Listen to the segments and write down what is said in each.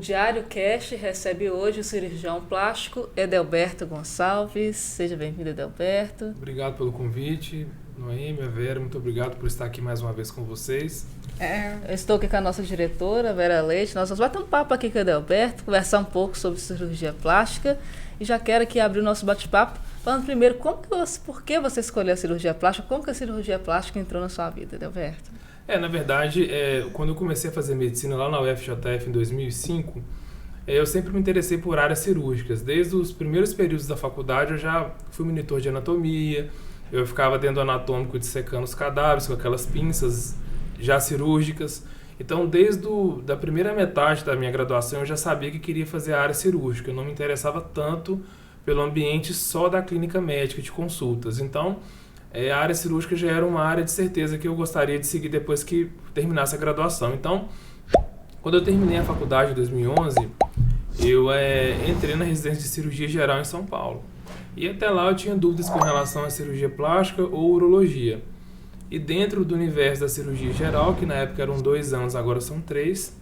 Diário Cast recebe hoje o cirurgião plástico Edelberto Gonçalves. Seja bem-vindo, Edelberto. Obrigado pelo convite, Noêmia, Vera, muito obrigado por estar aqui mais uma vez com vocês. Eu estou aqui com a nossa diretora, Vera Leite. Nós vamos bater um papo aqui com o Edelberto, conversar um pouco sobre cirurgia plástica. E já quero aqui abrir o nosso bate-papo, falando primeiro por que você escolheu a cirurgia plástica, como que a cirurgia plástica entrou na sua vida, Edelberto? Na verdade, quando eu comecei a fazer medicina lá na UFJF em 2005, eu sempre me interessei por áreas cirúrgicas. Desde os primeiros períodos da faculdade eu já fui monitor de anatomia, eu ficava dentro do anatômico dissecando os cadáveres com aquelas pinças já cirúrgicas. Então, desde da primeira metade da minha graduação eu já sabia que queria fazer a área cirúrgica, eu não me interessava tanto pelo ambiente só da clínica médica de consultas. Então, a área cirúrgica já era uma área de certeza que eu gostaria de seguir depois que terminasse a graduação. Então, quando eu terminei a faculdade em 2011, eu entrei na residência de cirurgia geral em São Paulo. E até lá eu tinha dúvidas com relação à cirurgia plástica ou urologia. E dentro do universo da cirurgia geral, que na época eram 2 anos, agora são 3,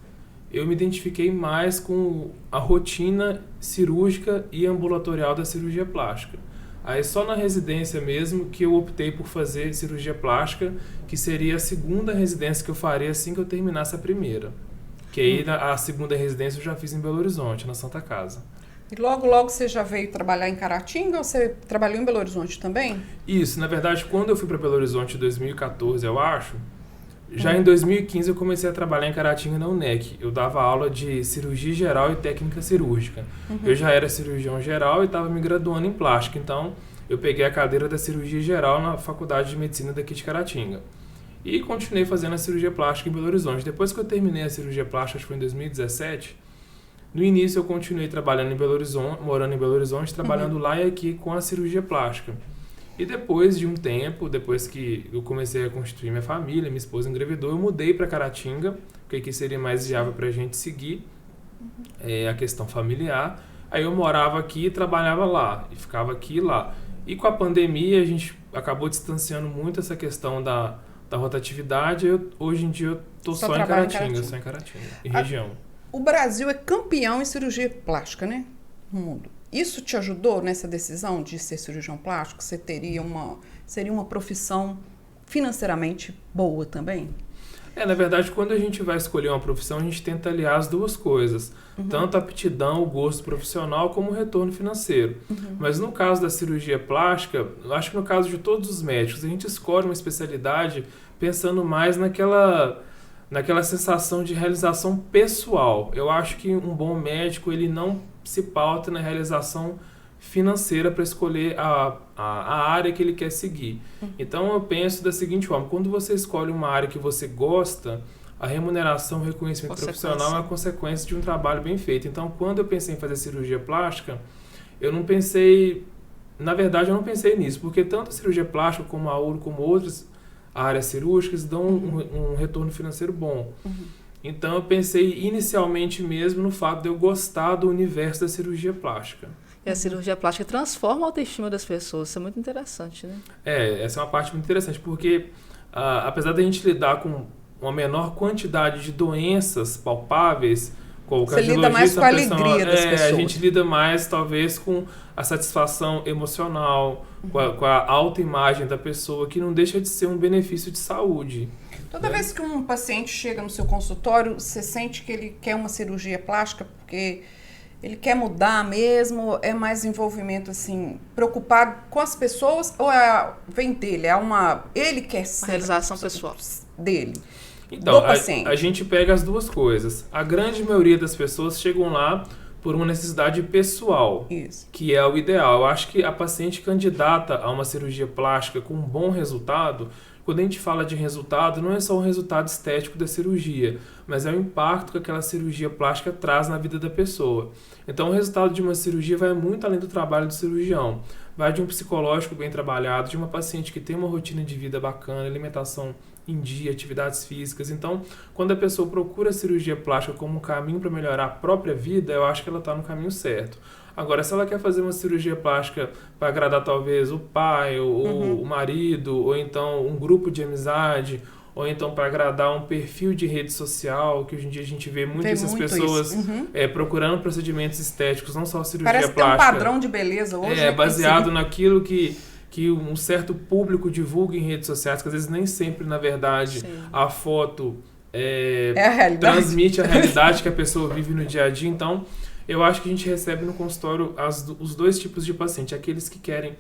eu me identifiquei mais com a rotina cirúrgica e ambulatorial da cirurgia plástica. Aí só na residência mesmo que eu optei por fazer cirurgia plástica, que seria a segunda residência que eu faria assim que eu terminasse a primeira. Que aí a segunda residência eu já fiz em Belo Horizonte, na Santa Casa. E logo você já veio trabalhar em Caratinga ou você trabalhou em Belo Horizonte também? Isso, na verdade, quando eu fui para Belo Horizonte em 2014, eu acho, já em 2015 eu comecei a trabalhar em Caratinga na UNEC. Eu dava aula de cirurgia geral e técnica cirúrgica. Eu já era cirurgião geral e estava me graduando em plástica, então eu peguei a cadeira da cirurgia geral na Faculdade de Medicina daqui de Caratinga. E continuei fazendo a cirurgia plástica em Belo Horizonte. Depois que eu terminei a cirurgia plástica, acho que foi em 2017, no início eu continuei trabalhando em Belo Horizonte, morando em Belo Horizonte, trabalhando lá e aqui com a cirurgia plástica. E depois de um tempo, depois que eu comecei a constituir minha família, minha esposa engravidou, eu mudei para Caratinga, porque aqui seria mais viável para a gente seguir a questão familiar. Aí eu morava aqui e trabalhava lá, e ficava aqui e lá. E com a pandemia a gente acabou distanciando muito essa questão da rotatividade. Hoje em dia eu estou só em Caratinga, em região. O Brasil é campeão em cirurgia plástica, né? No mundo. Isso te ajudou nessa decisão de ser cirurgião plástico? Você seria uma profissão financeiramente boa também? Na verdade, quando a gente vai escolher uma profissão, a gente tenta aliar as duas coisas. Tanto a aptidão, o gosto profissional, como o retorno financeiro. Mas no caso da cirurgia plástica, eu acho que no caso de todos os médicos, a gente escolhe uma especialidade pensando mais naquela sensação de realização pessoal. Eu acho que um bom médico, ele não se pauta na realização financeira para escolher a área que ele quer seguir. Então eu penso da seguinte forma: quando você escolhe uma área que você gosta, a remuneração, o reconhecimento profissional é a consequência de um trabalho bem feito. Então, quando eu pensei em fazer cirurgia plástica, eu não pensei nisso, porque tanto a cirurgia plástica como a uro, como outras áreas cirúrgicas dão um retorno financeiro bom. Então eu pensei inicialmente mesmo no fato de eu gostar do universo da cirurgia plástica. E a cirurgia plástica transforma a autoestima das pessoas, isso é muito interessante, né? Essa é uma parte muito interessante, porque apesar da gente lidar com uma menor quantidade de doenças palpáveis, você lida mais com a alegria das pessoas. A gente lida mais, talvez, com a satisfação emocional, com a autoimagem da pessoa, que não deixa de ser um benefício de saúde. Toda vez que um paciente chega no seu consultório, você sente que ele quer uma cirurgia plástica porque ele quer mudar mesmo? É mais envolvimento, assim, preocupado com as pessoas ou vem dele? Ele quer ser... Uma realização pessoal. Dele. Então, a gente pega as duas coisas. A grande maioria das pessoas chegam lá por uma necessidade pessoal, que é o ideal. Eu acho que a paciente candidata a uma cirurgia plástica com um bom resultado, quando a gente fala de resultado, não é só o resultado estético da cirurgia, mas é o impacto que aquela cirurgia plástica traz na vida da pessoa. Então, o resultado de uma cirurgia vai muito além do trabalho do cirurgião. Vai de um psicológico bem trabalhado, de uma paciente que tem uma rotina de vida bacana, alimentação em dia, atividades físicas. Então, quando a pessoa procura a cirurgia plástica como um caminho para melhorar a própria vida, eu acho que ela está no caminho certo. Agora, se ela quer fazer uma cirurgia plástica para agradar talvez o pai, ou o marido, ou então um grupo de amizade, ou então para agradar um perfil de rede social, que hoje em dia a gente vê muito essas pessoas procurando procedimentos estéticos, não só cirurgia plástica. Parece que tem um padrão de beleza hoje. Baseado naquilo que um certo público divulga em redes sociais, que às vezes nem sempre, na verdade, a foto a realidade. Transmite a realidade que a pessoa vive no dia a dia. Então, eu acho que a gente recebe no consultório os dois tipos de paciente. Aqueles que querem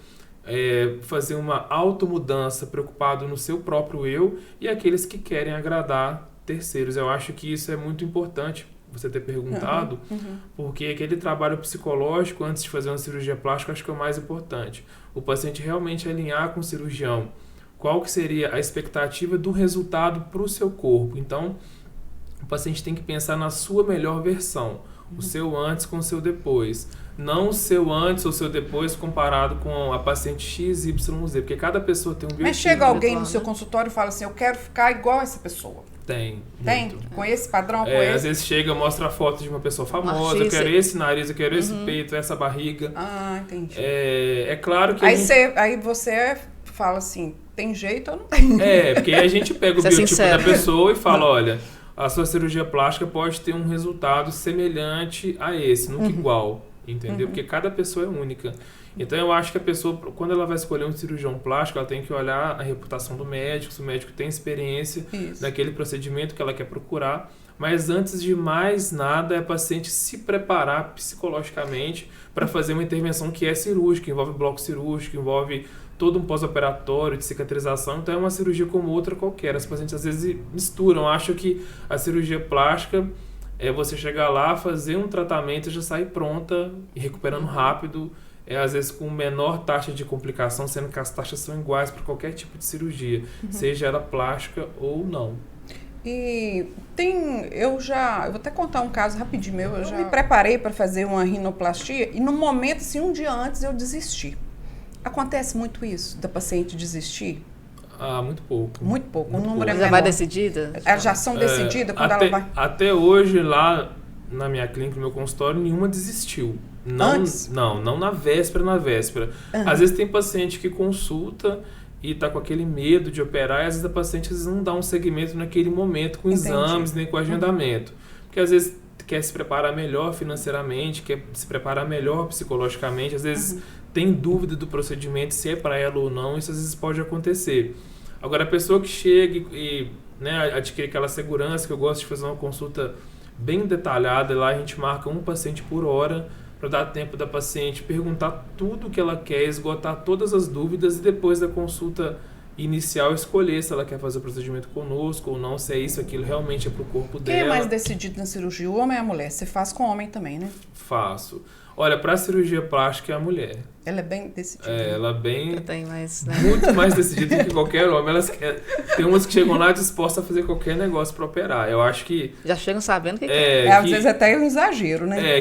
fazer uma automudança preocupado no seu próprio eu, e aqueles que querem agradar terceiros. Eu acho que isso é muito importante você ter perguntado, porque aquele trabalho psicológico antes de fazer uma cirurgia plástica, acho que é o mais importante. O paciente realmente alinhar com o cirurgião qual que seria a expectativa do resultado para o seu corpo. Então, o paciente tem que pensar na sua melhor versão, o seu antes com o seu depois. Não o seu antes ou o seu depois comparado com a paciente XYZ, porque cada pessoa tem um biotipo. Mas chega alguém no seu consultório e fala assim, eu quero ficar igual essa pessoa. Tem? Com esse padrão? Às vezes chega, mostra a foto de uma pessoa famosa, eu quero esse nariz, eu quero esse peito, essa barriga. Ah, entendi. É claro que aí você fala assim, tem jeito ou não tem? Porque a gente pega o biotipo da pessoa e fala, olha, a sua cirurgia plástica pode ter um resultado semelhante a esse, nunca igual, entendeu? Porque cada pessoa é única. Então eu acho que a pessoa, quando ela vai escolher um cirurgião plástico, ela tem que olhar a reputação do médico, se o médico tem experiência naquele procedimento que ela quer procurar. Mas antes de mais nada, é a paciente se preparar psicologicamente para fazer uma intervenção que é cirúrgica, envolve bloco cirúrgico, envolve todo um pós-operatório de cicatrização. Então é uma cirurgia como outra qualquer. As pacientes às vezes misturam, acham que a cirurgia plástica é você chegar lá, fazer um tratamento e já sair pronta e recuperando rápido, às vezes com menor taxa de complicação, sendo que as taxas são iguais para qualquer tipo de cirurgia, seja ela plástica ou não. E eu vou até contar um caso rapidinho meu, eu já me preparei para fazer uma rinoplastia e no momento, assim, um dia antes eu desisti. Acontece muito isso, da paciente desistir? Muito pouco. Muito pouco, o número é menor. Já vai decidida? Elas já são decididas quando ela vai... Até hoje, lá na minha clínica, no meu consultório, nenhuma desistiu. Não na véspera. Às vezes tem paciente que consulta e tá com aquele medo de operar, e às vezes a paciente às vezes não dá um segmento naquele momento com exames, nem com agendamento. Porque às vezes quer se preparar melhor financeiramente, quer se preparar melhor psicologicamente, às vezes tem dúvida do procedimento, se é para ela ou não, isso às vezes pode acontecer. Agora, a pessoa que chega e adquire aquela segurança, que eu gosto de fazer uma consulta bem detalhada, lá a gente marca um paciente por hora, para dar tempo da paciente perguntar tudo o que ela quer, esgotar todas as dúvidas e depois da consulta inicial escolher se ela quer fazer o procedimento conosco ou não, se é isso, aquilo realmente é para o corpo dela. Quem é mais decidido na cirurgia, o homem ou a mulher? Você faz com o homem também, né? Faço. Olha, para a cirurgia plástica é a mulher. Ela é bem decidida. Ela é bem... Tem mais, né? Muito mais decidida do que qualquer homem. Tem umas que chegam lá dispostas a fazer qualquer negócio para operar. Eu acho que... Já chegam sabendo o que às vezes até é um exagero, né?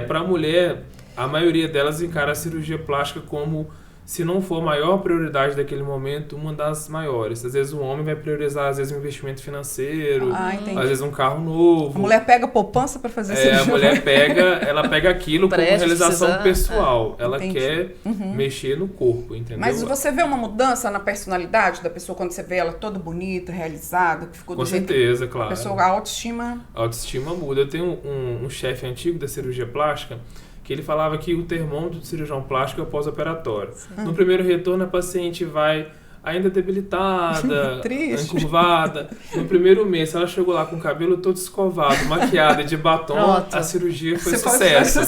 Para a mulher, a maioria delas encara a cirurgia plástica como, se não for a maior prioridade daquele momento, uma das maiores. Às vezes o homem vai priorizar, às vezes, um investimento financeiro, às vezes um carro novo. A mulher pega poupança para fazer cirurgia. A mulher pega aquilo como realização pessoal. Ela quer mexer no corpo, entendeu? Mas você vê uma mudança na personalidade da pessoa quando você vê ela toda bonita, realizada, que ficou do jeito... Com certeza, claro. A pessoa, a autoestima... A autoestima muda. Eu tenho um chefe antigo da cirurgia plástica que ele falava que o termômetro do cirurgião plástico é o pós-operatório. No primeiro retorno, a paciente vai ainda debilitada, encurvada. No primeiro mês, ela chegou lá com o cabelo todo escovado, maquiada, de batom, a cirurgia foi sucesso.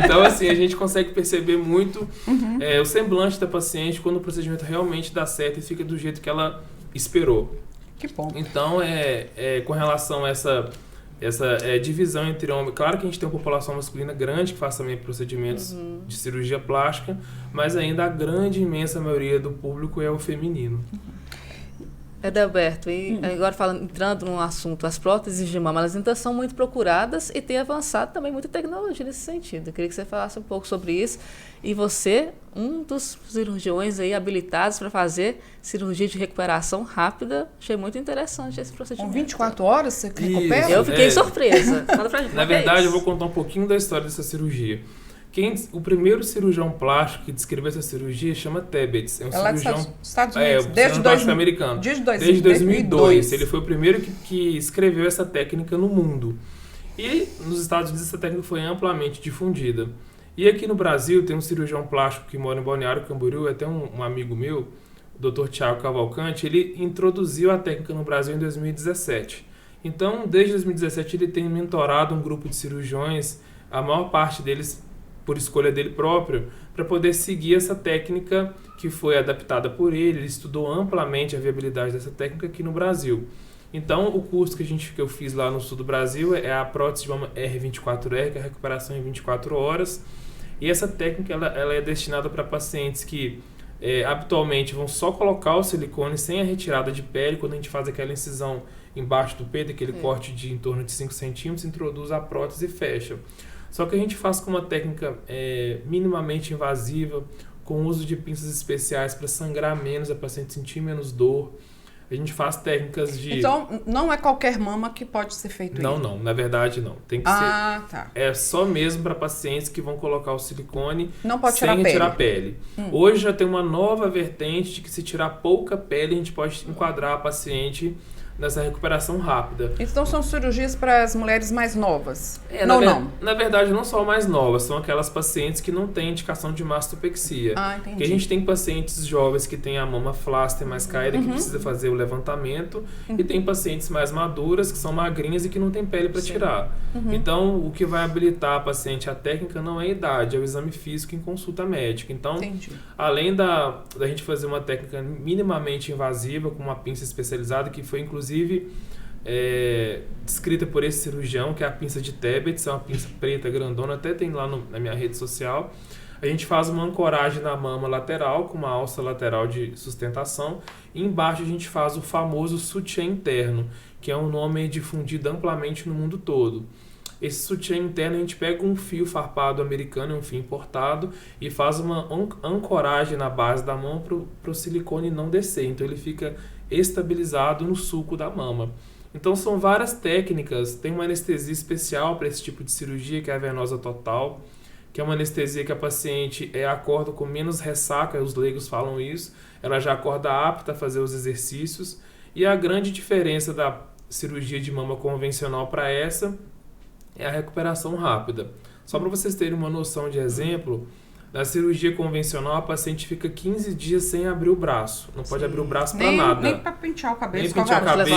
Então, assim, a gente consegue perceber muito o semblante da paciente quando o procedimento realmente dá certo e fica do jeito que ela esperou. Que bom. Então, com relação a essa divisão entre homens. Claro que a gente tem uma população masculina grande que faz também procedimentos de cirurgia plástica, mas ainda a grande, imensa maioria do público é o feminino. Adalberto, e agora entrando no assunto, as próteses de mama, elas ainda são muito procuradas e tem avançado também muita tecnologia nesse sentido. Eu queria que você falasse um pouco sobre isso. E você, um dos cirurgiões aí habilitados para fazer cirurgia de recuperação rápida, achei muito interessante esse procedimento. Com 24 horas você recupera? Eu fiquei surpresa. Conta pra gente. Na verdade, eu vou contar um pouquinho da história dessa cirurgia. O primeiro cirurgião plástico que descreveu essa cirurgia chama Tebbets. É um lá cirurgião... dos Estados Unidos. Um Desde cirurgião plástico americano. Desde 2002. Ele foi o primeiro que escreveu essa técnica no mundo. E nos Estados Unidos essa técnica foi amplamente difundida. E aqui no Brasil tem um cirurgião plástico que mora em Balneário Camboriú, até um amigo meu, o Dr. Thiago Cavalcante, ele introduziu a técnica no Brasil em 2017. Então, desde 2017 ele tem mentorado um grupo de cirurgiões, a maior parte deles por escolha dele próprio, para poder seguir essa técnica que foi adaptada por ele. Ele estudou amplamente a viabilidade dessa técnica aqui no Brasil. Então, o curso que eu fiz lá no sul do Brasil é a prótese de mama R24R, que é a recuperação em 24 horas. E essa técnica ela é destinada para pacientes que habitualmente vão só colocar o silicone sem a retirada de pele. Quando a gente faz aquela incisão embaixo do peito, aquele corte de em torno de 5 centímetros, introduz a prótese e fecha. Só que a gente faz com uma técnica minimamente invasiva, com o uso de pinças especiais para sangrar menos, a paciente sentir menos dor. A gente faz técnicas de... Então, não é qualquer mama que pode ser feito Não, isso? não. Na verdade, não. Tem que ser... Tá. É só mesmo para pacientes que vão colocar o silicone não pode sem retirar a pele. Hoje já tem uma nova vertente de que se tirar pouca pele, a gente pode enquadrar a paciente nessa recuperação rápida. Então são cirurgias para as mulheres mais novas? Na verdade, não só mais novas, são aquelas pacientes que não têm indicação de mastopexia. Entendi. Porque a gente tem pacientes jovens que têm a mama flácida mais caída, que precisa fazer o levantamento, e tem pacientes mais maduras, que são magrinhas e que não tem pele para tirar. Então, o que vai habilitar a paciente à técnica não é a idade, é o exame físico em consulta médica. Então, além da gente fazer uma técnica minimamente invasiva, com uma pinça especializada, que foi inclusive descrita por esse cirurgião, que é a pinça de Tebbets, é uma pinça preta grandona, até tem lá na minha rede social. A gente faz uma ancoragem na mama lateral, com uma alça lateral de sustentação, e embaixo a gente faz o famoso sutiã interno, que é um nome difundido amplamente no mundo todo. Esse sutiã interno a gente pega um fio farpado americano, um fio importado, e faz uma ancoragem na base da mão para o silicone não descer. Então ele fica estabilizado no sulco da mama. Então são várias técnicas. Tem uma anestesia especial para esse tipo de cirurgia, que é a venosa total, que é uma anestesia que a paciente acorda com menos ressaca, os leigos falam isso, ela já acorda apta a fazer os exercícios. E a grande diferença da cirurgia de mama convencional para essa é a recuperação rápida. Só para vocês terem uma noção de exemplo, na cirurgia convencional a paciente fica 15 dias sem abrir o braço. Não pode abrir o braço para nada. Nem para pentear o cabelo. Nem pentear o cabelo,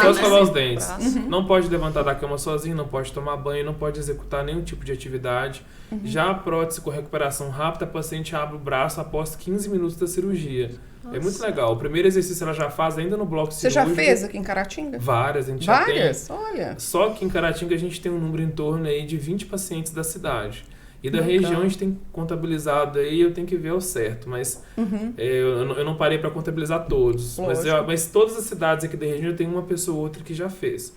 só escovar os dentes. Não pode levantar da cama sozinho, não pode tomar banho, não pode executar nenhum tipo de atividade. Já a prótese com recuperação rápida, a paciente abre o braço após 15 minutos da cirurgia. É muito legal. O primeiro exercício ela já faz ainda no bloco cirúrgico. Você já fez aqui em Caratinga? Várias, a gente já tem. Várias? Olha. Só que em Caratinga a gente tem um número em torno aí de 20 pacientes da cidade. E da região a gente tem contabilizado aí, eu tenho que ver ao certo, mas eu não parei para contabilizar todos. Mas todas as cidades aqui da região tem uma pessoa ou outra que já fez.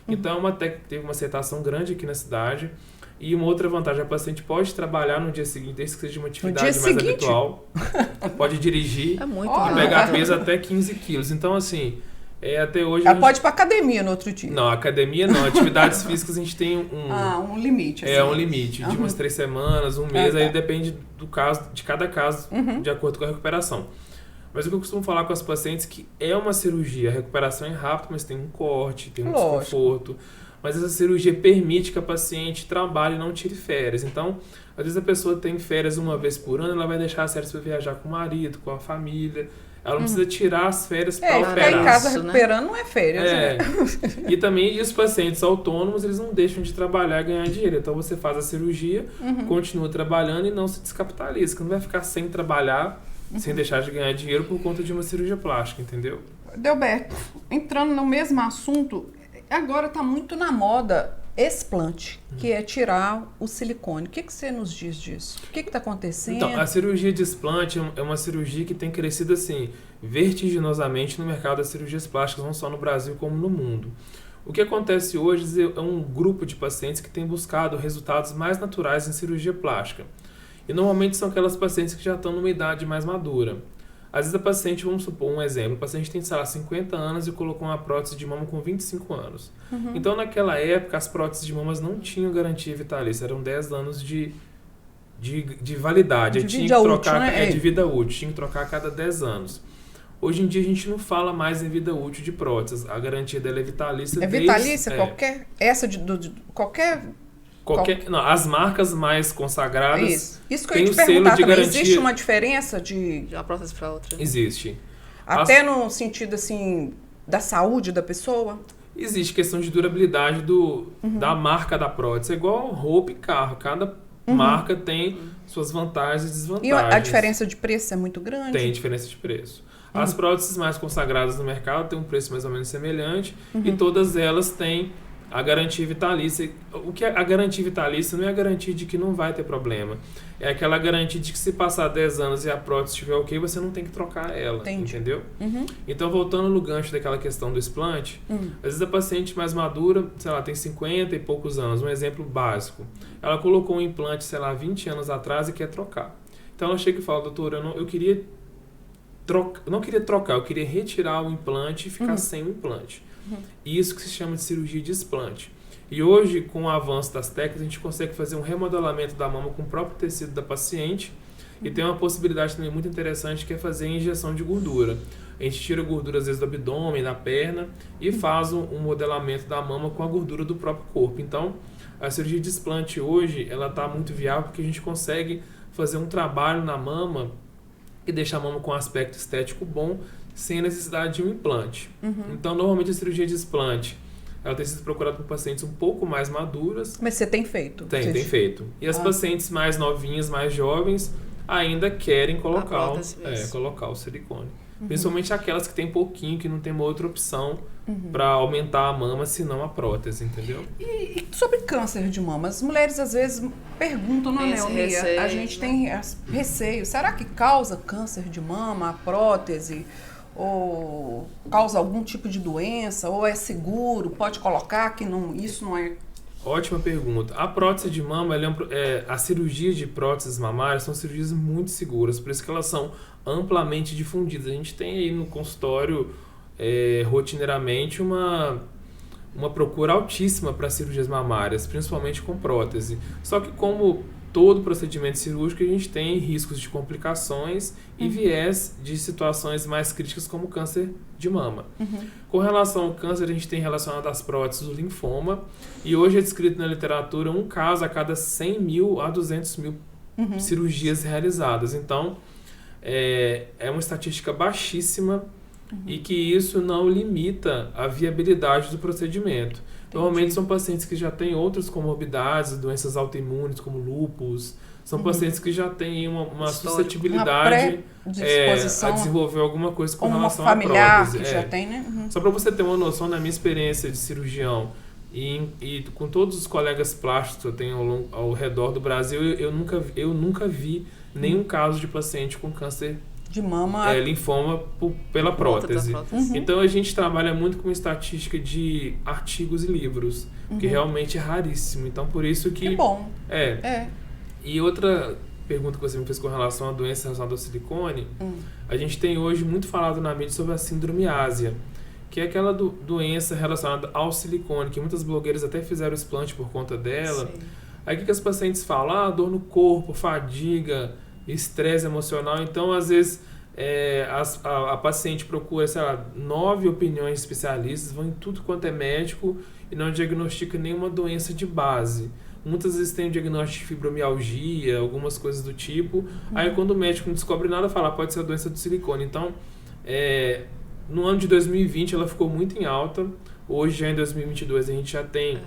Então teve uma aceitação grande aqui na cidade. E uma outra vantagem, a paciente pode trabalhar no dia seguinte, desde que seja uma atividade mais habitual. Pode dirigir e pegar peso até 15 quilos. Então, assim, até hoje... Ela pode ir para academia no outro dia. Não, academia não. Atividades físicas a gente tem um limite. Assim. Um limite de umas 3 semanas, um mês. Aí depende do caso, de cada caso, de acordo com a recuperação. Mas o que eu costumo falar com as pacientes é que é uma cirurgia. A recuperação é rápida, mas tem um corte, tem um desconforto. Mas essa cirurgia permite que a paciente trabalhe e não tire férias. Então, às vezes a pessoa tem férias uma vez por ano, ela vai deixar as férias para viajar com o marido, com a família. Ela não precisa tirar as férias para operar. Ficar em casa recuperando não é férias. Né? E também os pacientes autônomos, eles não deixam de trabalhar e ganhar dinheiro. Então você faz a cirurgia, continua trabalhando e não se descapitaliza. Você não vai ficar sem trabalhar, sem deixar de ganhar dinheiro por conta de uma cirurgia plástica, entendeu? Delberto, entrando no mesmo assunto, agora está muito na moda explante, que é tirar o silicone. O que você nos diz disso? O que está acontecendo? Então, a cirurgia de explante é uma cirurgia que tem crescido assim, vertiginosamente no mercado das cirurgias plásticas, não só no Brasil como no mundo. O que acontece hoje é um grupo de pacientes que tem buscado resultados mais naturais em cirurgia plástica. E normalmente são aquelas pacientes que já estão numa idade mais madura. Às vezes a paciente, vamos supor um exemplo, a paciente tem, sei lá, 50 anos e colocou uma prótese de mama com 25 anos. Então, naquela época, as próteses de mamas não tinham garantia vitalícia, eram 10 anos de de validade. De Tinha vida que útil, trocar, né? de vida útil, tinha que trocar a cada 10 anos. Hoje em dia a gente não fala mais em vida útil de próteses. A garantia dela é vitalícia. É vitalícia? Qualquer... Essa qualquer... Não, as marcas mais consagradas Isso que eu têm ia o te selo perguntar de também. garantia. Existe uma diferença De uma prótese para outra. Existe. Até no sentido, assim, da saúde da pessoa? Existe questão de durabilidade da marca da prótese. É igual roupa e carro. Cada marca tem suas vantagens e desvantagens. E a diferença de preço é muito grande? Tem diferença de preço. As próteses mais consagradas no mercado têm um preço mais ou menos semelhante e todas elas têm a garantia vitalícia. O que é a garantia vitalícia não é a garantia de que não vai ter problema. É aquela garantia de que se passar 10 anos e a prótese estiver ok, você não tem que trocar ela. Entendi. Entendeu? Então, voltando no gancho daquela questão do explante, às vezes a paciente mais madura, sei lá, tem 50 e poucos anos, um exemplo básico. Ela colocou um implante, sei lá, 20 anos atrás e quer trocar. Então ela chega e fala, doutora, eu queria não queria trocar, eu queria retirar o implante e ficar sem o implante. Isso que se chama de cirurgia de explante. E hoje, com o avanço das técnicas, a gente consegue fazer um remodelamento da mama com o próprio tecido da paciente e tem uma possibilidade também muito interessante que é fazer a injeção de gordura. A gente tira a gordura, às vezes, do abdômen, da perna e faz um modelamento da mama com a gordura do próprio corpo. Então, a cirurgia de explante hoje, ela está muito viável porque a gente consegue fazer um trabalho na mama e deixar a mama com um aspecto estético bom, sem a necessidade de um implante. Então, normalmente, a cirurgia de explante, ela tem sido procurada por pacientes um pouco mais maduras. Mas você tem feito? Tem feito. E as pacientes mais novinhas, mais jovens, ainda querem colocar o silicone. Principalmente aquelas que tem pouquinho, que não tem uma outra opção para aumentar a mama, senão a prótese, entendeu? E sobre câncer de mama? As mulheres às vezes perguntam, não é, Mia? A gente tem receio. Será que causa câncer de mama a prótese? Ou causa algum tipo de doença? Ou é seguro? Pode colocar que isso não é... Ótima pergunta. A prótese de mama, a cirurgia de próteses mamárias são cirurgias muito seguras, por isso que elas são amplamente difundidas. A gente tem aí no consultório rotineiramente uma procura altíssima para cirurgias mamárias, principalmente com prótese. Só que como todo procedimento cirúrgico, a gente tem riscos de complicações e viés de situações mais críticas como câncer de mama. Com relação ao câncer, a gente tem relacionado às próteses o linfoma e hoje é descrito na literatura um caso a cada 100 mil a 200 mil cirurgias realizadas. Então, é uma estatística baixíssima e que isso não limita a viabilidade do procedimento. Normalmente são pacientes que já têm outras comorbidades, doenças autoimunes como lúpus, são pacientes que já têm uma suscetibilidade a desenvolver alguma coisa com relação à prótese. Familiar que já tem, né? Só para você ter uma noção, na minha experiência de cirurgião e com todos os colegas plásticos que eu tenho ao redor do Brasil, eu nunca vi nenhum caso de paciente com câncer de mama, linfoma pela prótese. Então a gente trabalha muito com estatística de artigos e livros, que realmente é raríssimo. Então por isso que... Que bom. E outra pergunta que você me fez com relação à doença relacionada ao silicone, a gente tem hoje muito falado na mídia sobre a síndrome ásia, que é aquela doença relacionada ao silicone, que muitas blogueiras até fizeram explante por conta dela. Sim. Aí o que as pacientes falam? Dor no corpo, fadiga, estresse emocional. Então, às vezes, a paciente procura, sei lá, 9 opiniões de especialistas, vão em tudo quanto é médico e não diagnostica nenhuma doença de base. Muitas vezes tem o diagnóstico de fibromialgia, algumas coisas do tipo. Aí, quando o médico não descobre nada, fala, pode ser a doença do silicone. Então, no ano de 2020, ela ficou muito em alta. Hoje, já em 2022, a gente já tem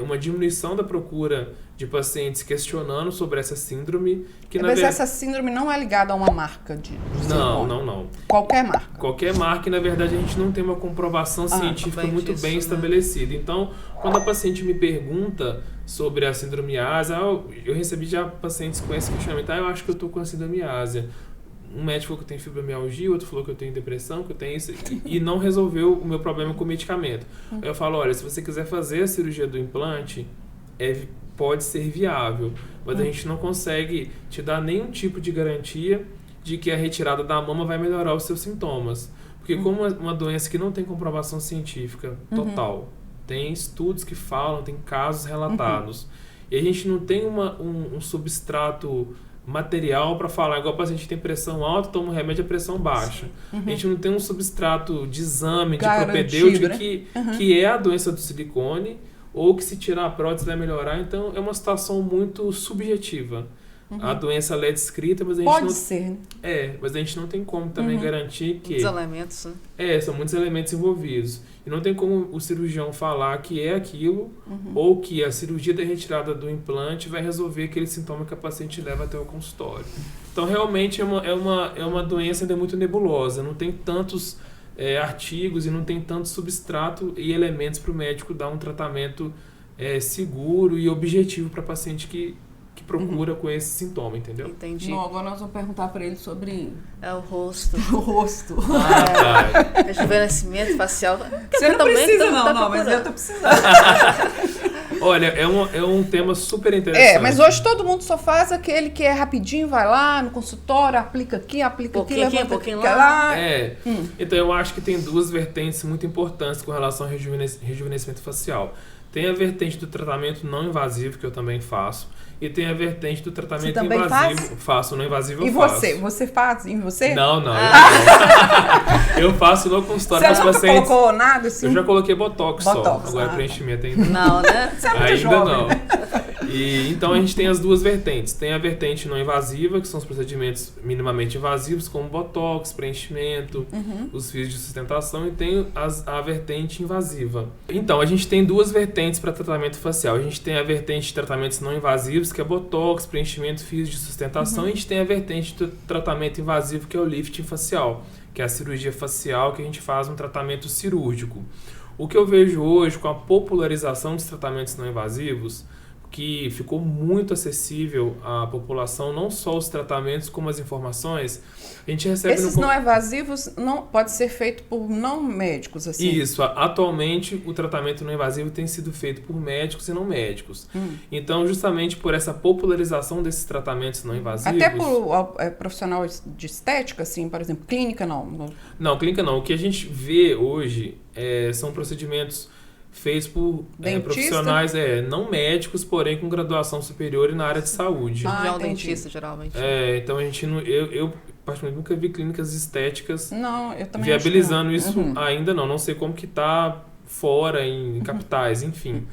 uma diminuição da procura de pacientes questionando sobre essa síndrome. Mas essa síndrome não é ligada a uma marca de silicone? Não. Qualquer marca? Qualquer marca, e na verdade a gente não tem uma comprovação científica muito bem estabelecida. Então, quando a paciente me pergunta sobre a síndrome ásia, eu recebi já pacientes com esse questionamento, eu acho que eu estou com a síndrome ásia. Um médico falou que eu tenho fibromialgia, outro falou que eu tenho depressão, que eu tenho isso, e não resolveu o meu problema com o medicamento. Aí eu falo, olha, se você quiser fazer a cirurgia do implante, pode ser viável, mas a gente não consegue te dar nenhum tipo de garantia de que a retirada da mama vai melhorar os seus sintomas. Porque como é uma doença que não tem comprovação científica total, tem estudos que falam, tem casos relatados. E a gente não tem um substrato material para falar, igual o paciente tem pressão alta, toma um remédio a pressão baixa. A gente não tem um substrato de exame, de propedêutico, né? que é a doença do silicone, ou que se tirar a prótese vai melhorar. Então é uma situação muito subjetiva. A doença ela é descrita, mas a gente Pode ser, né? Mas a gente não tem como também garantir que... Muitos elementos, né? São muitos elementos envolvidos. E não tem como o cirurgião falar que é aquilo, ou que a cirurgia da retirada do implante vai resolver aquele sintoma que a paciente leva até o consultório. Então, realmente, é uma doença ainda muito nebulosa. Não tem tantos artigos e não tem tanto substrato e elementos para o médico dar um tratamento seguro e objetivo para a paciente que procura com esse sintoma, entendeu? Entendi. Não, agora nós vamos perguntar para ele sobre... o rosto. O rosto. Rejuvenescimento facial. Você não precisa não, mas eu tô precisando. Olha, é um tema super interessante. Mas hoje todo mundo só faz aquele que é rapidinho, vai lá no consultório, aplica aqui, levanta um pouquinho lá. Então eu acho que tem duas vertentes muito importantes com relação ao rejuvenescimento facial. Tem a vertente do tratamento não invasivo, que eu também faço, e tem a vertente do tratamento invasivo. Faz? Faço, não invasivo eu faço. E você faz em você? Não. Eu faço no consultório com os pacientes. Você nunca colocou nada assim? Eu já coloquei botox só. Agora preenchimento ainda não, né? Você é muito ainda jovem. Não. E então a gente tem as duas vertentes. Tem a vertente não invasiva, que são os procedimentos minimamente invasivos, como botox, preenchimento, os fios de sustentação, e tem a vertente invasiva. Então, a gente tem duas vertentes para tratamento facial. A gente tem a vertente de tratamentos não invasivos, que é botox, preenchimento, fios de sustentação, e a gente tem a vertente do tratamento invasivo, que é o lifting facial, que é a cirurgia facial, que a gente faz um tratamento cirúrgico. O que eu vejo hoje com a popularização dos tratamentos não invasivos, que ficou muito acessível à população, não só os tratamentos como as informações, a gente recebe... Esses não invasivos não pode ser feito por não médicos, assim? Isso. Atualmente, o tratamento não invasivo tem sido feito por médicos e não médicos. Então, justamente por essa popularização desses tratamentos não invasivos... Até por profissional de estética, assim, por exemplo, clínica, não? Não, clínica não. O que a gente vê hoje são procedimentos feitos por profissionais não médicos, porém com graduação superior e na área de saúde. É um dentista, geralmente. Então a gente não, eu particularmente nunca vi clínicas estéticas eu também viabilizando isso ainda não sei como que está fora em capitais, enfim.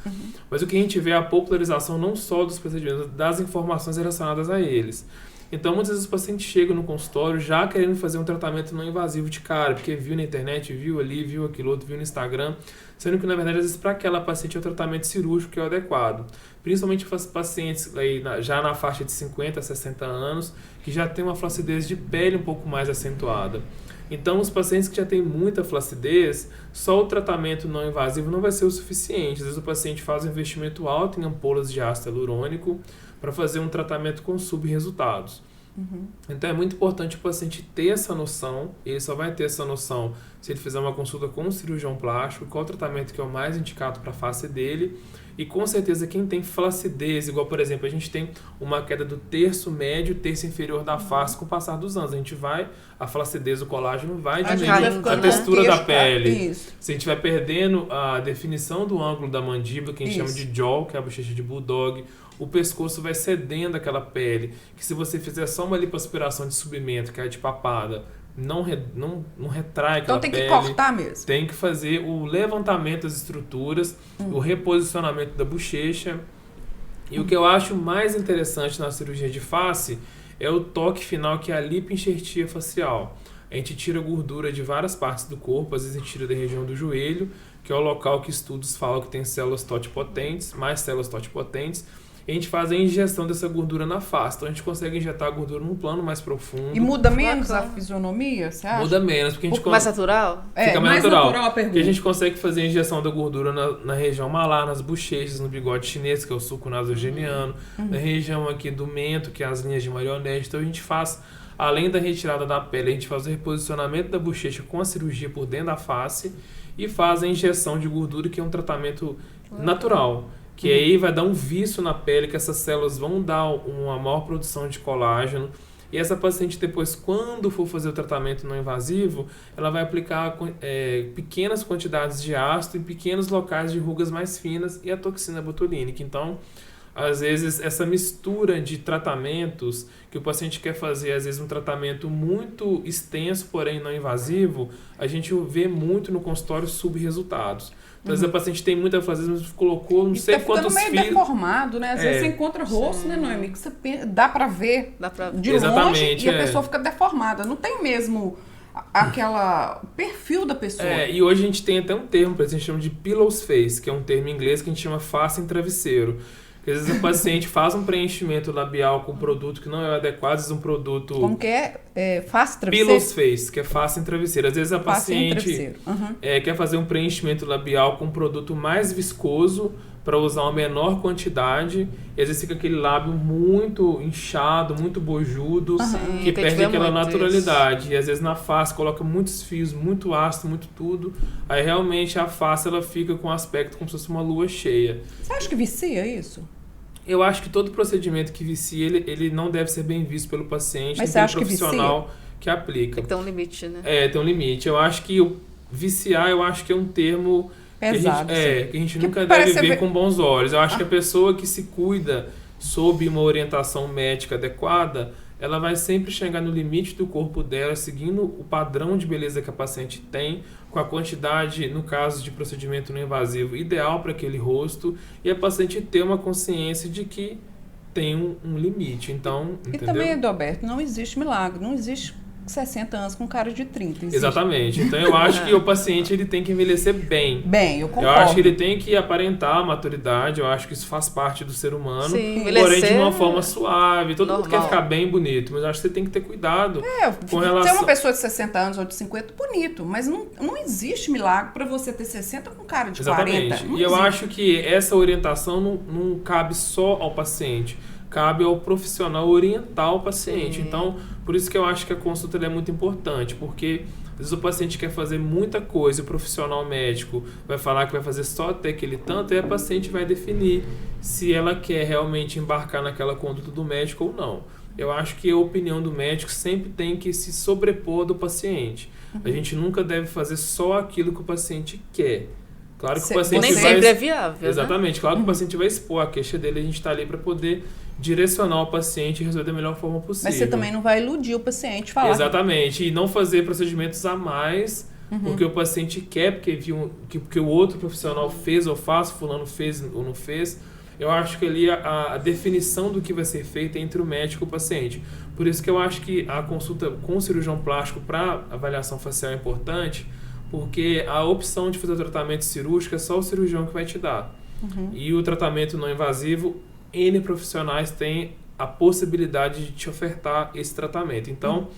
Mas o que a gente vê é a popularização não só dos procedimentos, das informações relacionadas a eles. Então, muitas vezes o paciente chega no consultório já querendo fazer um tratamento não invasivo de cara, porque viu na internet, viu ali, viu aquilo outro, viu no Instagram, sendo que, na verdade, às vezes, para aquela paciente é o tratamento cirúrgico que é o adequado. Principalmente para pacientes aí, já na faixa de 50 a 60 anos, que já tem uma flacidez de pele um pouco mais acentuada. Então, os pacientes que já têm muita flacidez, só o tratamento não invasivo não vai ser o suficiente. Às vezes, o paciente faz um investimento alto em ampolas de ácido hialurônico para fazer um tratamento com subresultados. Então, é muito importante o paciente ter essa noção. Ele só vai ter essa noção se ele fizer uma consulta com um cirurgião plástico, qual o tratamento que é o mais indicado para a face dele. E, com certeza, quem tem flacidez, igual, por exemplo, a gente tem uma queda do terço médio e terço inferior da face com o passar dos anos. A flacidez do colágeno vai diminuindo a textura da pele. Se a gente vai perdendo a definição do ângulo da mandíbula, que a gente chama de jaw, que é a bochecha de bulldog, o pescoço vai cedendo aquela pele, que se você fizer só uma lipoaspiração de subimento, que é de papada, não retrai aquela pele. Então tem que cortar mesmo. Tem que fazer o levantamento das estruturas, o reposicionamento da bochecha. E o que eu acho mais interessante na cirurgia de face é o toque final, que é a lipoenxertia facial. A gente tira gordura de várias partes do corpo, às vezes a gente tira da região do joelho, que é o local que estudos falam que tem células totipotentes, mais células totipotentes. E a gente faz a injeção dessa gordura na face. Então a gente consegue injetar a gordura num plano mais profundo. E muda menos a fisionomia, você acha? Muda menos, porque a gente mais natural? Fica mais natural a pergunta. Porque a gente consegue fazer a injeção da gordura na região malar, nas bochechas, no bigode chinês, que é o sulco nasogeniano, na região aqui do mento, que é as linhas de marionete. Então a gente faz, além da retirada da pele, a gente faz o reposicionamento da bochecha com a cirurgia por dentro da face e faz a injeção de gordura, que é um tratamento natural. Que aí vai dar um vício na pele, que essas células vão dar uma maior produção de colágeno. E essa paciente depois, quando for fazer o tratamento não invasivo, ela vai aplicar pequenas quantidades de ácido em pequenos locais de rugas mais finas e a toxina botulínica. Então, às vezes, essa mistura de tratamentos que o paciente quer fazer, às vezes, um tratamento muito extenso, porém não invasivo, a gente vê muito no consultório subresultados. Então, às vezes, a paciente tem muito a fazer, mas colocou não sei quantos meio fios. Deformado, né? Às vezes você encontra rosto, né, Noemi? Que você dá pra ver de longe e a pessoa fica deformada. Não tem mesmo o perfil da pessoa. E hoje a gente tem até um termo, a gente chama de pillow's face, que é um termo em inglês que a gente chama face em travesseiro. Às vezes o paciente faz um preenchimento labial com um produto que não é adequado, às vezes um produto... Como que é? Face em travesseiro? Pillow's face, que é face em travesseiro. Às vezes a paciente quer fazer um preenchimento labial com um produto mais viscoso para usar uma menor quantidade, e às vezes fica aquele lábio muito inchado, muito bojudo, que perde aquela naturalidade. Isso. E às vezes na face coloca muitos fios, muito ácido, muito tudo, aí realmente a face ela fica com um aspecto como se fosse uma lua cheia. Você acha que vicia isso? Eu acho que todo procedimento que vicia, ele não deve ser bem visto pelo paciente, mas pelo profissional que aplica. Tem que ter um limite, né? Tem um limite. Eu acho que viciar, eu acho que é um termo... Pesado, que a gente nunca deve ver com bons olhos. Eu acho que a pessoa que se cuida sob uma orientação médica adequada, ela vai sempre chegar no limite do corpo dela, seguindo o padrão de beleza que a paciente tem, com a quantidade, no caso de procedimento não invasivo, ideal para aquele rosto, e a paciente ter uma consciência de que tem um limite. Então, e também, Adalberto, não existe milagre, não existe 60 anos com cara de 30. Existe. Exatamente. Então eu acho que o paciente ele tem que envelhecer bem. Bem, eu concordo. Eu acho que ele tem que aparentar a maturidade, eu acho que isso faz parte do ser humano. Sim, porém de uma forma suave. Todo normal. mundo quer ficar bem bonito, mas eu acho que você tem que ter cuidado com relação... Ter uma pessoa de 60 anos ou de 50, bonito, mas não existe milagre para você ter 60 com cara de 40. Exatamente. E eu acho que essa orientação não cabe só ao paciente. Cabe ao profissional orientar o paciente. Sim. Então, por isso que eu acho que a consulta é muito importante, porque às vezes o paciente quer fazer muita coisa, o profissional médico vai falar que vai fazer só até aquele tanto, e a paciente vai definir se ela quer realmente embarcar naquela conduta do médico ou não. Eu acho que a opinião do médico sempre tem que se sobrepor do paciente. A gente nunca deve fazer só aquilo que o paciente quer. Claro que o paciente nem sempre é viável. Exatamente. Né? Claro que o paciente vai expor a queixa dele, a gente está ali para poder direcionar o paciente e resolver da melhor forma possível. Mas você também não vai iludir o paciente, falar. Exatamente. E não fazer procedimentos a mais porque o paciente quer, porque o outro profissional fez ou faz, fulano fez ou não fez. Eu acho que ali a definição do que vai ser feito é entre o médico e o paciente. Por isso que eu acho que a consulta com o cirurgião plástico para avaliação facial é importante, porque a opção de fazer o tratamento cirúrgico é só o cirurgião que vai te dar. E o tratamento não invasivo, N profissionais têm a possibilidade de te ofertar esse tratamento. Então,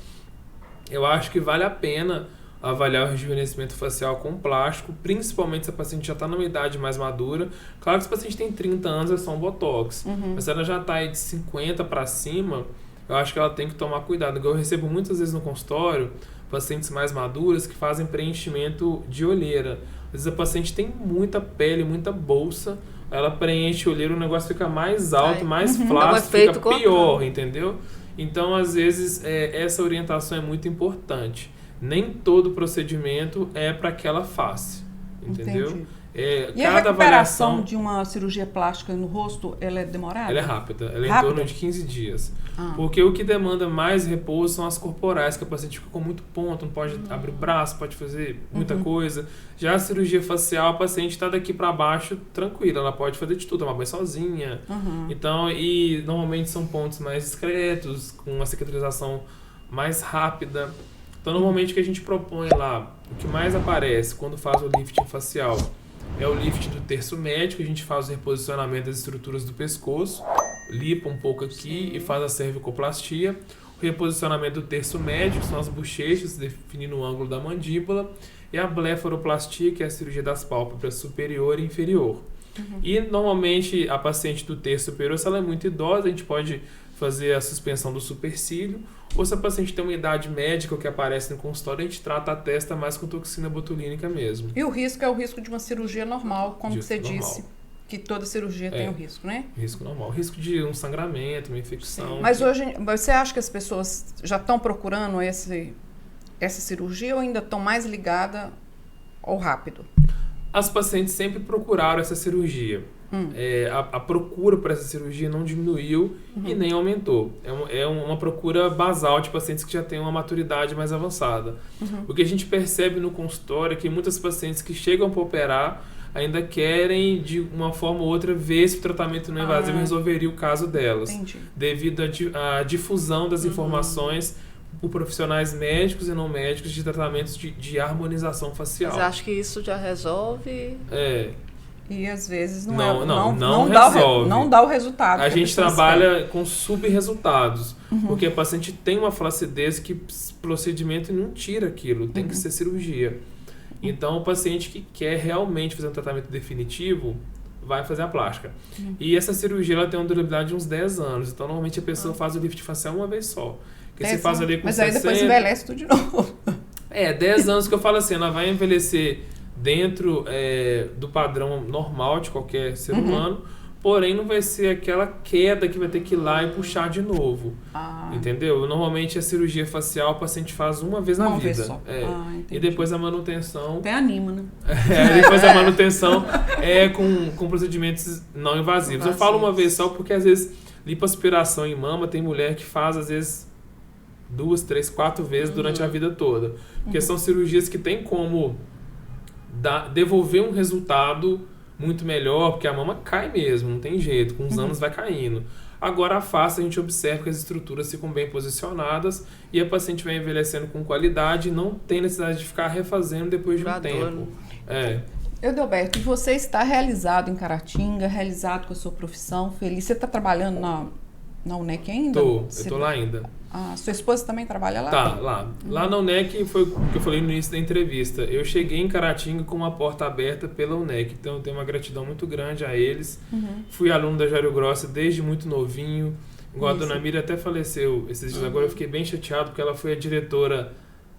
eu acho que vale a pena avaliar o rejuvenescimento facial com plástico, principalmente se a paciente já está numa idade mais madura. Claro que se a paciente tem 30 anos, é só um botox. Mas se ela já está aí de 50 para cima, eu acho que ela tem que tomar cuidado. Eu recebo muitas vezes no consultório pacientes mais maduras que fazem preenchimento de olheira. Às vezes a paciente tem muita pele, muita bolsa, ela preenche a olheira, o negócio fica mais alto, mais flácido, fica pior, entendeu? Então, às vezes, essa orientação é muito importante. Nem todo procedimento é para aquela face, entendeu? Entendi. E a recuperação de uma cirurgia plástica no rosto, ela é demorada? Ela é rápida, ela é em torno de 15 dias. Porque o que demanda mais repouso são as corporais, que a paciente fica com muito ponto, não pode abrir o braço, pode fazer muita coisa. Já a cirurgia facial, a paciente está daqui para baixo tranquila, ela pode fazer de tudo, tomar banho sozinha. Então, e normalmente são pontos mais discretos, com uma cicatrização mais rápida. Então, normalmente o que a gente propõe lá, o que mais aparece quando faz o lifting facial, é o lift do terço médio, que a gente faz o reposicionamento das estruturas do pescoço, lipa um pouco aqui e faz a cervicoplastia. O reposicionamento do terço médio, que são as bochechas, definindo o ângulo da mandíbula. E a blefaroplastia, que é a cirurgia das pálpebras superior e inferior. E normalmente a paciente do terço superior, se ela é muito idosa, a gente pode fazer a suspensão do supercílio. Ou se a paciente tem uma idade médica que aparece no consultório, a gente trata a testa mais com toxina botulínica mesmo. E o risco é o risco de uma cirurgia normal, como você disse, que toda cirurgia tem o risco, né? Risco normal. Risco de um sangramento, uma infecção. Sim. Mas hoje, você acha que as pessoas já estão procurando essa cirurgia ou ainda estão mais ligadas ao rápido? As pacientes sempre procuraram essa cirurgia. A procura para essa cirurgia não diminuiu e nem aumentou. É uma procura basal de pacientes que já têm uma maturidade mais avançada. O que a gente percebe no consultório é que muitas pacientes que chegam para operar ainda querem, de uma forma ou outra, ver se o tratamento não invasivo resolveria o caso delas. Entendi. Devido à difusão das informações por profissionais médicos e não médicos de tratamentos de harmonização facial. Mas acho que isso já resolve. E às vezes não resolve. Não dá o resultado. A gente trabalha com sub-resultados, porque a paciente tem uma flacidez que procedimento não tira aquilo, tem que ser cirurgia. Então, o paciente que quer realmente fazer um tratamento definitivo vai fazer a plástica. E essa cirurgia ela tem uma durabilidade de uns 10 anos. Então, normalmente a pessoa faz o lift facial uma vez só. Porque você faz ali com mas 60, aí depois envelhece tudo de novo. 10 anos que eu falo assim, ela vai envelhecer dentro do padrão normal de qualquer ser humano, porém não vai ser aquela queda que vai ter que ir lá e puxar de novo. Entendeu? Normalmente a cirurgia facial o paciente faz uma vez na vida. Vez só. E depois a manutenção... Até anima, né? Depois a manutenção é com procedimentos não invasivos. Eu falo uma vez só porque às vezes lipoaspiração em mama tem mulher que faz às vezes 2, 3, 4 vezes durante a vida toda. Porque são cirurgias que tem como devolver um resultado muito melhor, porque a mama cai mesmo, não tem jeito, com os anos vai caindo. Agora a face a gente observa que as estruturas ficam bem posicionadas e a paciente vai envelhecendo com qualidade e não tem necessidade de ficar refazendo depois de um tempo. Eudalberto, você está realizado em Caratinga, realizado com a sua profissão, feliz. Você está trabalhando na UNEC ainda? Eu tô lá ainda. Sua esposa também trabalha lá? Tá, lá. Lá na UNEC foi o que eu falei no início da entrevista. Eu cheguei em Caratinga com uma porta aberta pela UNEC, então eu tenho uma gratidão muito grande a eles. Fui aluno da Jário Grossa desde muito novinho. Igual a dona Miriam até faleceu esses dias agora, eu fiquei bem chateado porque ela foi a diretora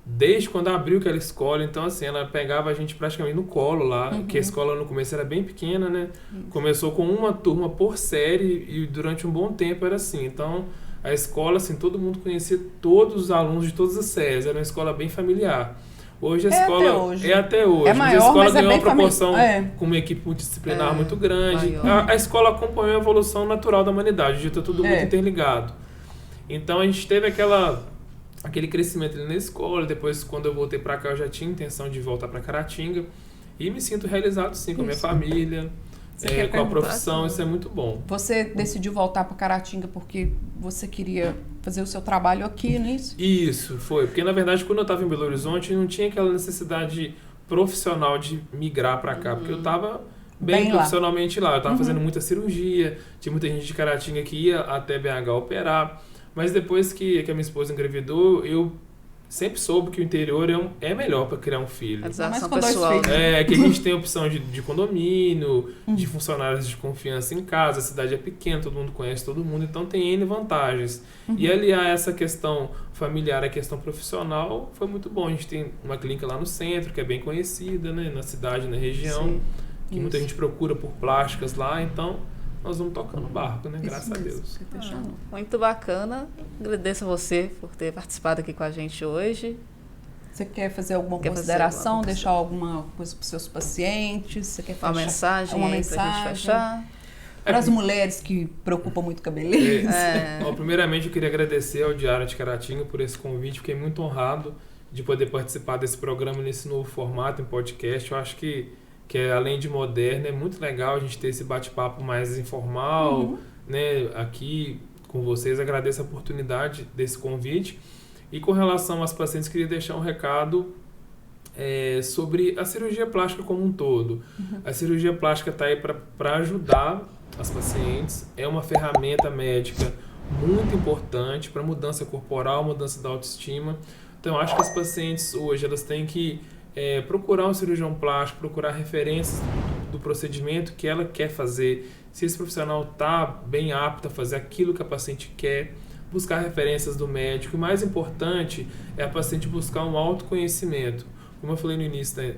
desde quando abriu aquela escola. Então, assim, ela pegava a gente praticamente no colo lá, que a escola no começo era bem pequena, né? Começou com uma turma por série e durante um bom tempo era assim. Então, a escola, assim, todo mundo conhecia todos os alunos de todas as séries. Era uma escola bem familiar. Hoje a escola é até hoje. É maior, a escola mas ganhou bem uma proporção com uma equipe multidisciplinar muito grande. A escola acompanhou a evolução natural da humanidade. Hoje está tudo muito interligado. Então a gente teve aquele crescimento ali na escola. Depois, quando eu voltei para cá, eu já tinha intenção de voltar para Caratinga. E me sinto realizado, sim, com a minha família. Com a profissão, isso é muito bom. Você decidiu voltar para Caratinga porque você queria fazer o seu trabalho aqui, não é isso? Isso, foi. Porque, na verdade, quando eu estava em Belo Horizonte, não tinha aquela necessidade profissional de migrar para cá, porque eu estava bem profissionalmente lá. Eu estava fazendo muita cirurgia, tinha muita gente de Caratinga que ia até BH operar. Mas depois que a minha esposa engravidou, eu sempre soube que o interior é melhor para criar um filho. Realização pessoal. Que a gente tem a opção de condomínio, de funcionários de confiança em casa, a cidade é pequena, todo mundo conhece todo mundo, então tem N vantagens. E aliar essa questão familiar à questão profissional foi muito bom. A gente tem uma clínica lá no centro, que é bem conhecida, né, na cidade, na região, que muita gente procura por plásticas lá, então nós vamos tocando o barco, né? Graças a Deus. Muito bacana. Agradeço a você por ter participado aqui com a gente hoje. Você quer fazer alguma consideração, deixar alguma coisa para os seus pacientes? Você quer uma mensagem para a gente fechar? Para as mulheres que preocupam muito com a beleza. Bom, primeiramente, eu queria agradecer ao Diário de Caratinga por esse convite. Fiquei muito honrado de poder participar desse programa nesse novo formato em podcast. Eu acho que além de moderno, é muito legal a gente ter esse bate-papo mais informal, né, aqui com vocês. Agradeço a oportunidade desse convite. E com relação às pacientes, queria deixar um recado sobre a cirurgia plástica como um todo. A cirurgia plástica está aí para ajudar as pacientes. É uma ferramenta médica muito importante para mudança corporal, mudança da autoestima. Então, eu acho que as pacientes hoje elas têm que procurar um cirurgião plástico, procurar referências do procedimento que ela quer fazer, se esse profissional está bem apto a fazer aquilo que a paciente quer, buscar referências do médico. O mais importante é a paciente buscar um autoconhecimento. Como eu falei no início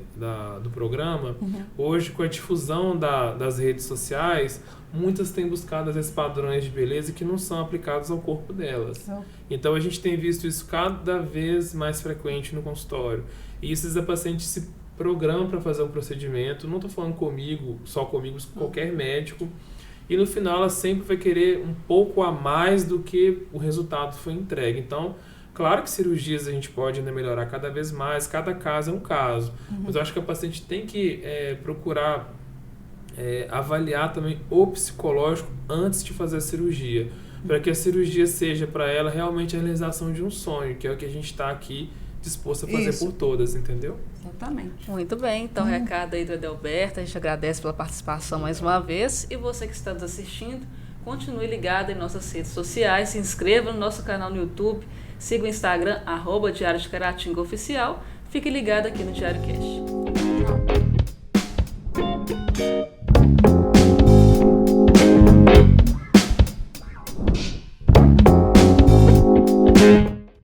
do programa, hoje com a difusão das redes sociais, muitas têm buscado esses padrões de beleza que não são aplicados ao corpo delas. Então a gente tem visto isso cada vez mais frequente no consultório. E isso a paciente se programa para fazer um procedimento. Não estou falando comigo, só comigo, qualquer médico. E no final ela sempre vai querer um pouco a mais do que o resultado foi entregue. Então, claro que cirurgias a gente pode ainda melhorar cada vez mais, cada caso é um caso. Mas eu acho que a paciente tem que procurar avaliar também o psicológico antes de fazer a cirurgia. Para que a cirurgia seja para ela realmente a realização de um sonho, que é o que a gente está aqui disposto a fazer por todas, entendeu? Exatamente. Muito bem, então recado aí do Edelberto, a gente agradece pela participação mais uma vez, e você que está nos assistindo, continue ligado em nossas redes sociais, se inscreva no nosso canal no YouTube, siga o Instagram, @Diário de Caratinga Oficial, fique ligado aqui no Diário Cast.